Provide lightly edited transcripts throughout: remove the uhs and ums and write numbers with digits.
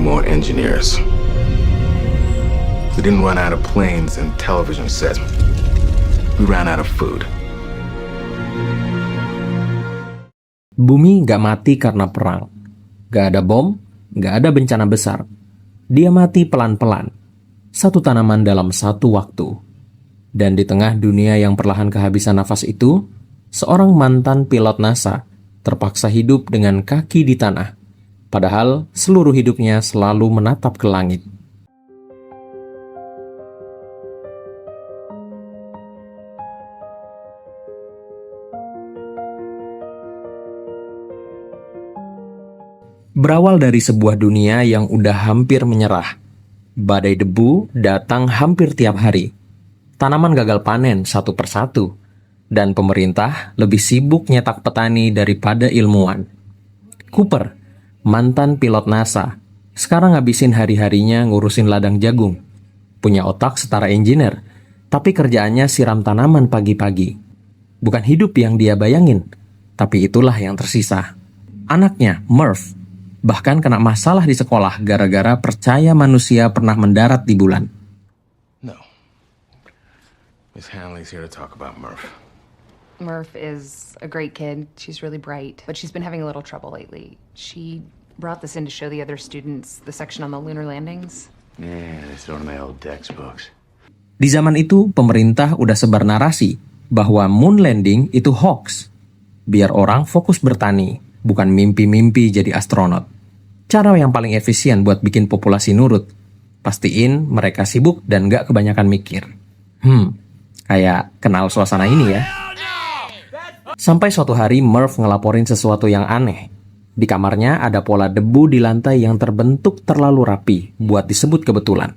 more engineers. We didn't run out of planes and television sets. We ran out of food. Bumi nggak mati karena perang. Nggak ada bom, nggak ada bencana besar. Dia mati pelan-pelan. Satu tanaman dalam satu waktu. Dan di tengah dunia yang perlahan kehabisan nafas itu, seorang mantan pilot NASA terpaksa hidup dengan kaki di tanah. Padahal seluruh hidupnya selalu menatap ke langit. Berawal dari sebuah dunia yang udah hampir menyerah. Badai debu datang hampir tiap hari. Tanaman gagal panen satu persatu. Dan pemerintah lebih sibuk nyetak petani daripada ilmuwan. Cooper, mantan pilot NASA, sekarang ngabisin hari-harinya ngurusin ladang jagung. Punya otak setara engineer, tapi kerjaannya siram tanaman pagi-pagi. Bukan hidup yang dia bayangin, tapi itulah yang tersisa. Anaknya, Murph, bahkan kena masalah di sekolah gara-gara percaya manusia pernah mendarat di bulan. No. Miss Hanley's here to talk about Murph. Murph is a great kid. She's really bright, but she's been having a little trouble lately. She brought this in to show the other students the section on the lunar landings. Yeah, they throw in my old textbooks. Di zaman itu, pemerintah udah sebar narasi bahwa moon landing itu hoax. Biar orang fokus bertani, bukan mimpi-mimpi jadi astronot. Cara yang paling efisien buat bikin populasi nurut. Pastiin mereka sibuk dan gak kebanyakan mikir. Kayak kenal suasana ini ya. Sampai suatu hari Murph ngelaporin sesuatu yang aneh. Di kamarnya ada pola debu di lantai yang terbentuk terlalu rapi buat disebut kebetulan.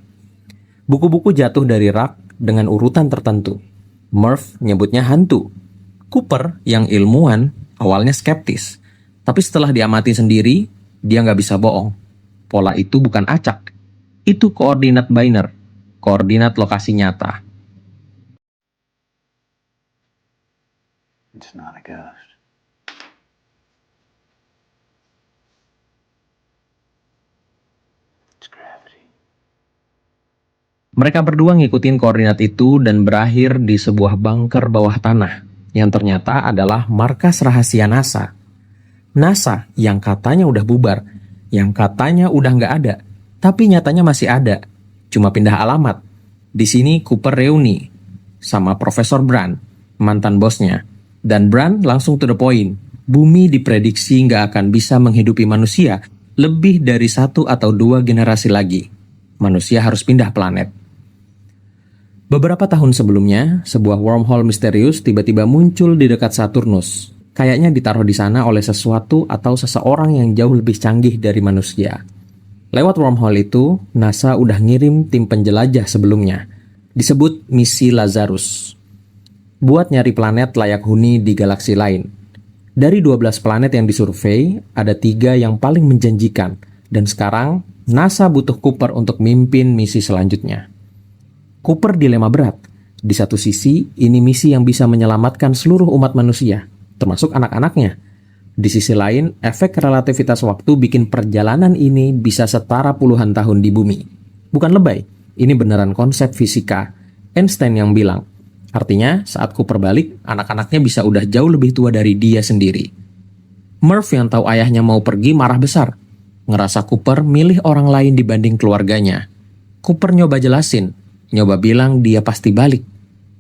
Buku-buku jatuh dari rak dengan urutan tertentu. Murph nyebutnya hantu. Cooper yang ilmuwan awalnya skeptis. Tapi setelah diamati sendiri, dia nggak bisa bohong. Pola itu bukan acak. Itu koordinat binary, koordinat lokasi nyata. It's not a ghost. It's gravity. Mereka berdua ngikutin koordinat itu dan berakhir di sebuah bunker bawah tanah yang ternyata adalah markas rahasia NASA. NASA yang katanya udah bubar, yang katanya udah nggak ada, tapi nyatanya masih ada, cuma pindah alamat. Di sini Cooper reuni sama Profesor Brand, mantan bosnya. Dan Brand langsung to the point. Bumi diprediksi nggak akan bisa menghidupi manusia lebih dari 1 atau 2 generasi lagi. Manusia harus pindah planet. Beberapa tahun sebelumnya, sebuah wormhole misterius tiba-tiba muncul di dekat Saturnus. Kayaknya ditaruh di sana oleh sesuatu atau seseorang yang jauh lebih canggih dari manusia. Lewat wormhole itu, NASA udah ngirim tim penjelajah sebelumnya. Disebut misi Lazarus. Buat nyari planet layak huni di galaksi lain. Dari 12 planet yang disurvei, ada 3 yang paling menjanjikan. Dan sekarang, NASA butuh Cooper untuk mimpin misi selanjutnya. Cooper dilema berat. Di satu sisi, ini misi yang bisa menyelamatkan seluruh umat manusia, termasuk anak-anaknya. Di sisi lain, efek relativitas waktu bikin perjalanan ini bisa setara puluhan tahun di bumi. Bukan lebay, ini beneran konsep fisika. Einstein yang bilang, artinya saat Cooper balik, anak-anaknya bisa udah jauh lebih tua dari dia sendiri. Murph yang tahu ayahnya mau pergi marah besar. Ngerasa Cooper milih orang lain dibanding keluarganya. Cooper nyoba jelasin, nyoba bilang dia pasti balik.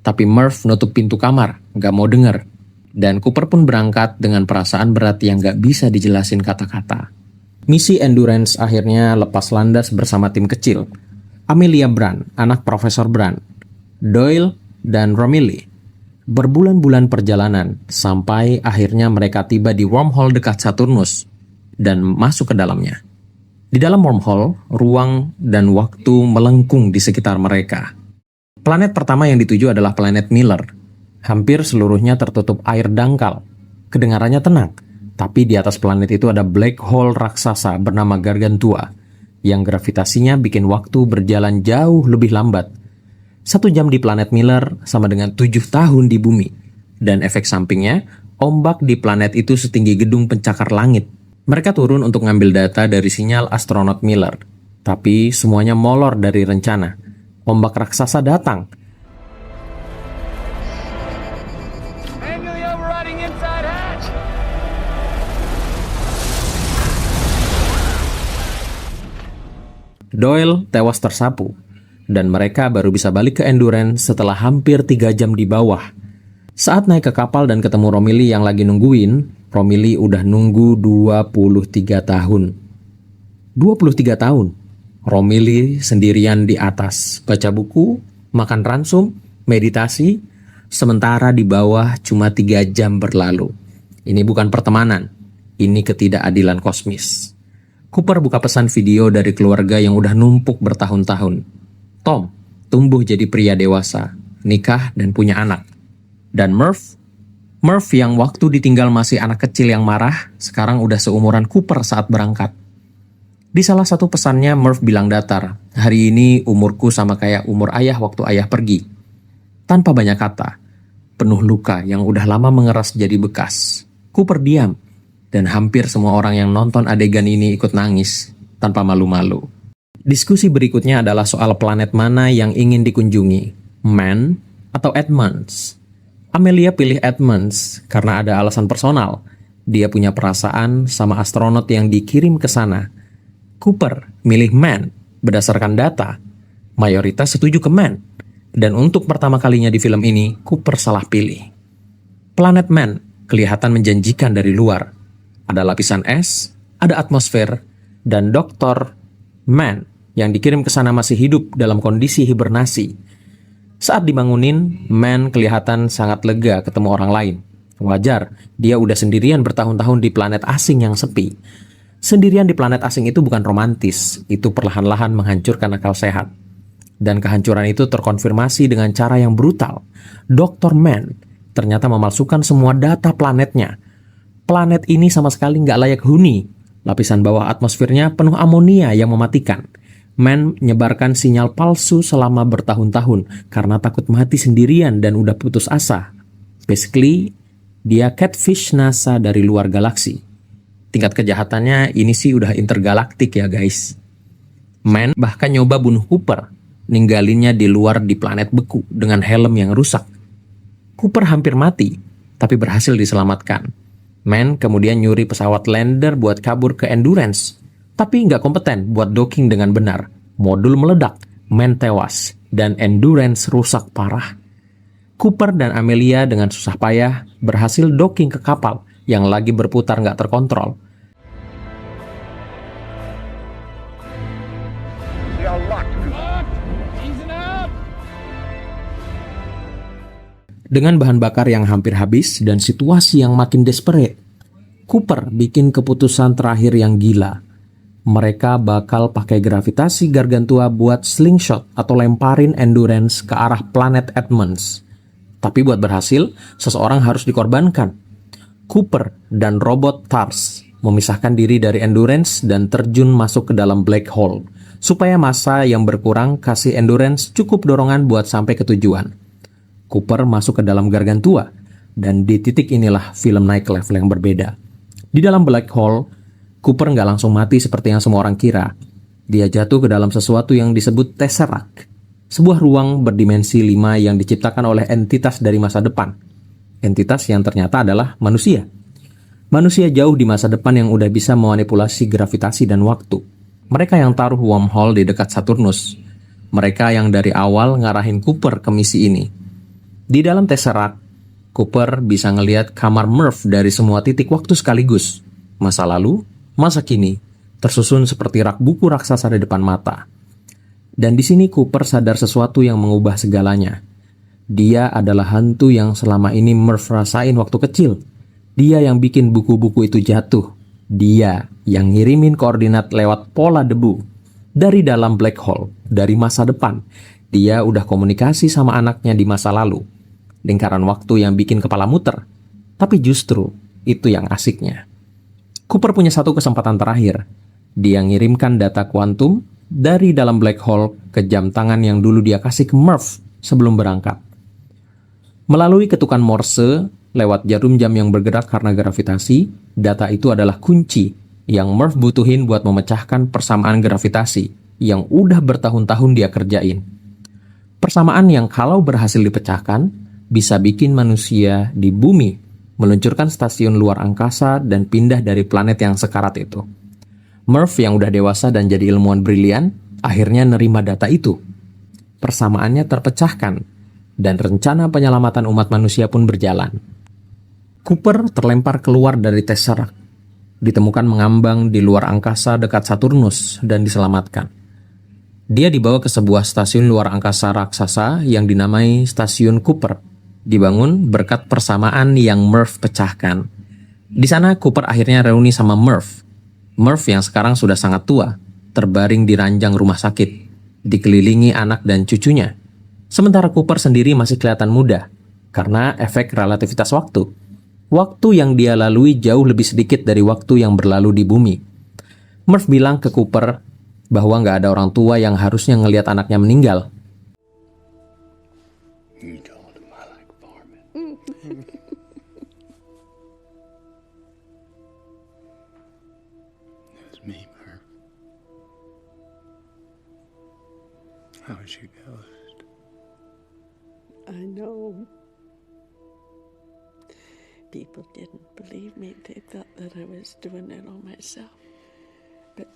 Tapi Murph nutup pintu kamar, gak mau denger. Dan Cooper pun berangkat dengan perasaan berat yang gak bisa dijelasin kata-kata. Misi Endurance akhirnya lepas landas bersama tim kecil. Amelia Brand, anak Profesor Brand, Doyle, dan Romilly. Berbulan-bulan perjalanan, sampai akhirnya mereka tiba di wormhole dekat Saturnus, dan masuk ke dalamnya. Di dalam wormhole, ruang dan waktu melengkung di sekitar mereka. Planet pertama yang dituju adalah planet Miller. Hampir seluruhnya tertutup air dangkal. Kedengarannya tenang, tapi di atas planet itu ada black hole raksasa bernama Gargantua, yang gravitasinya bikin waktu berjalan jauh lebih lambat. 1 jam di planet Miller sama dengan 7 tahun di bumi. Dan efek sampingnya, ombak di planet itu setinggi gedung pencakar langit. Mereka turun untuk ngambil data dari sinyal astronot Miller. Tapi semuanya molor dari rencana. Ombak raksasa datang. Doyle tewas tersapu, dan mereka baru bisa balik ke Endurance setelah hampir 3 jam di bawah. Saat naik ke kapal dan ketemu Romilly yang lagi nungguin, Romilly udah nunggu 23 tahun. 23 tahun. Romilly sendirian di atas, baca buku, makan ransum, meditasi, sementara di bawah cuma 3 jam berlalu. Ini bukan pertemanan, ini ketidakadilan kosmis. Cooper buka pesan video dari keluarga yang udah numpuk bertahun-tahun. Tom tumbuh jadi pria dewasa, nikah dan punya anak. Dan Murph yang waktu ditinggal masih anak kecil yang marah, sekarang udah seumuran Cooper saat berangkat. Di salah satu pesannya Murph bilang datar, hari ini umurku sama kayak umur ayah waktu ayah pergi. Tanpa banyak kata, penuh luka yang udah lama mengeras jadi bekas. Cooper diam. Dan hampir semua orang yang nonton adegan ini ikut nangis, tanpa malu-malu. Diskusi berikutnya adalah soal planet mana yang ingin dikunjungi, Man atau Edmonds. Amelia pilih Edmonds karena ada alasan personal. Dia punya perasaan sama astronot yang dikirim ke sana. Cooper milih Man berdasarkan data. Mayoritas setuju ke Man. Dan untuk pertama kalinya di film ini, Cooper salah pilih. Planet Man kelihatan menjanjikan dari luar. Ada lapisan es, ada atmosfer, dan Dr. Man yang dikirim ke sana masih hidup dalam kondisi hibernasi. Saat dibangunin, Man kelihatan sangat lega ketemu orang lain. Wajar, dia udah sendirian bertahun-tahun di planet asing yang sepi. Sendirian di planet asing itu bukan romantis, itu perlahan-lahan menghancurkan akal sehat. Dan kehancuran itu terkonfirmasi dengan cara yang brutal. Dr. Man ternyata memalsukan semua data planetnya. Planet ini sama sekali nggak layak huni. Lapisan bawah atmosfernya penuh amonia yang mematikan. Man menyebarkan sinyal palsu selama bertahun-tahun karena takut mati sendirian dan udah putus asa. Basically, dia catfish NASA dari luar galaksi. Tingkat kejahatannya ini sih udah intergalaktik ya guys. Man bahkan nyoba bunuh Cooper, ninggalinnya di luar di planet beku dengan helm yang rusak. Cooper hampir mati, tapi berhasil diselamatkan. Man kemudian nyuri pesawat lander buat kabur ke Endurance, tapi nggak kompeten buat docking dengan benar. Modul meledak, Man tewas, dan Endurance rusak parah. Cooper dan Amelia dengan susah payah berhasil docking ke kapal yang lagi berputar nggak terkontrol. Dengan bahan bakar yang hampir habis dan situasi yang makin desperate, Cooper bikin keputusan terakhir yang gila. Mereka bakal pakai gravitasi Gargantua buat slingshot atau lemparin Endurance ke arah planet Edmonds. Tapi buat berhasil, seseorang harus dikorbankan. Cooper dan robot TARS memisahkan diri dari Endurance dan terjun masuk ke dalam black hole, supaya massa yang berkurang kasih Endurance cukup dorongan buat sampai ke tujuan. Cooper masuk ke dalam Gargantua, dan di titik inilah film naik ke level yang berbeda. Di dalam black hole, Cooper nggak langsung mati seperti yang semua orang kira. Dia jatuh ke dalam sesuatu yang disebut Tesseract, sebuah ruang berdimensi 5 yang diciptakan oleh entitas dari masa depan. Entitas yang ternyata adalah manusia. Manusia jauh di masa depan yang udah bisa memanipulasi gravitasi dan waktu. Mereka yang taruh wormhole di dekat Saturnus. Mereka yang dari awal ngarahin Cooper ke misi ini. Di dalam Tesseract, Cooper bisa ngelihat kamar Murph dari semua titik waktu sekaligus. Masa lalu, masa kini, tersusun seperti rak buku raksasa di depan mata. Dan di sini Cooper sadar sesuatu yang mengubah segalanya. Dia adalah hantu yang selama ini Murph rasain waktu kecil. Dia yang bikin buku-buku itu jatuh. Dia yang ngirimin koordinat lewat pola debu. Dari dalam black hole, dari masa depan. Dia udah komunikasi sama anaknya di masa lalu. Lingkaran waktu yang bikin kepala muter. Tapi justru itu yang asiknya. Cooper punya satu kesempatan terakhir. Dia ngirimkan data kuantum dari dalam black hole ke jam tangan yang dulu dia kasih ke Murph sebelum berangkat. Melalui ketukan Morse, lewat jarum jam yang bergerak karena gravitasi, data itu adalah kunci yang Murph butuhin buat memecahkan persamaan gravitasi yang udah bertahun-tahun dia kerjain. Persamaan yang kalau berhasil dipecahkan, bisa bikin manusia di bumi meluncurkan stasiun luar angkasa dan pindah dari planet yang sekarat itu. Murph yang udah dewasa dan jadi ilmuwan brilian, akhirnya nerima data itu. Persamaannya terpecahkan, dan rencana penyelamatan umat manusia pun berjalan. Cooper terlempar keluar dari Tesseract, ditemukan mengambang di luar angkasa dekat Saturnus dan diselamatkan. Dia dibawa ke sebuah stasiun luar angkasa raksasa yang dinamai Stasiun Cooper, dibangun berkat persamaan yang Murph pecahkan. Di sana Cooper akhirnya reuni sama Murph. Murph yang sekarang sudah sangat tua, terbaring di ranjang rumah sakit, dikelilingi anak dan cucunya. Sementara Cooper sendiri masih kelihatan muda, karena efek relativitas waktu. Waktu yang dia lalui jauh lebih sedikit dari waktu yang berlalu di bumi. Murph bilang ke Cooper bahwa nggak ada orang tua yang harusnya ngelihat anaknya meninggal. You told him I like farming. It was me, Murph. I was your ghost. I know. People didn't believe me. They thought that I was doing it all myself. But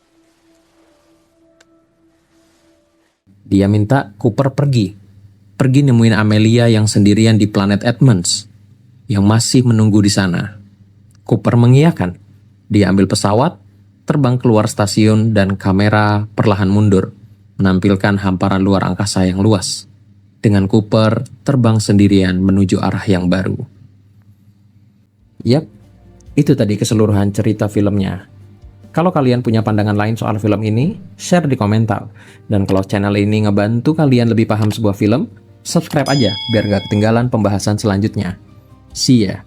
Dia minta Cooper pergi nemuin Amelia yang sendirian di planet Edmonds, yang masih menunggu di sana. Cooper mengiyakan. Dia ambil pesawat, terbang keluar stasiun, dan kamera perlahan mundur, menampilkan hamparan luar angkasa yang luas. Dengan Cooper terbang sendirian menuju arah yang baru. Yap, itu tadi keseluruhan cerita filmnya. Kalau kalian punya pandangan lain soal film ini, share di komentar. Dan kalau channel ini ngebantu kalian lebih paham sebuah film, subscribe aja biar gak ketinggalan pembahasan selanjutnya. See ya!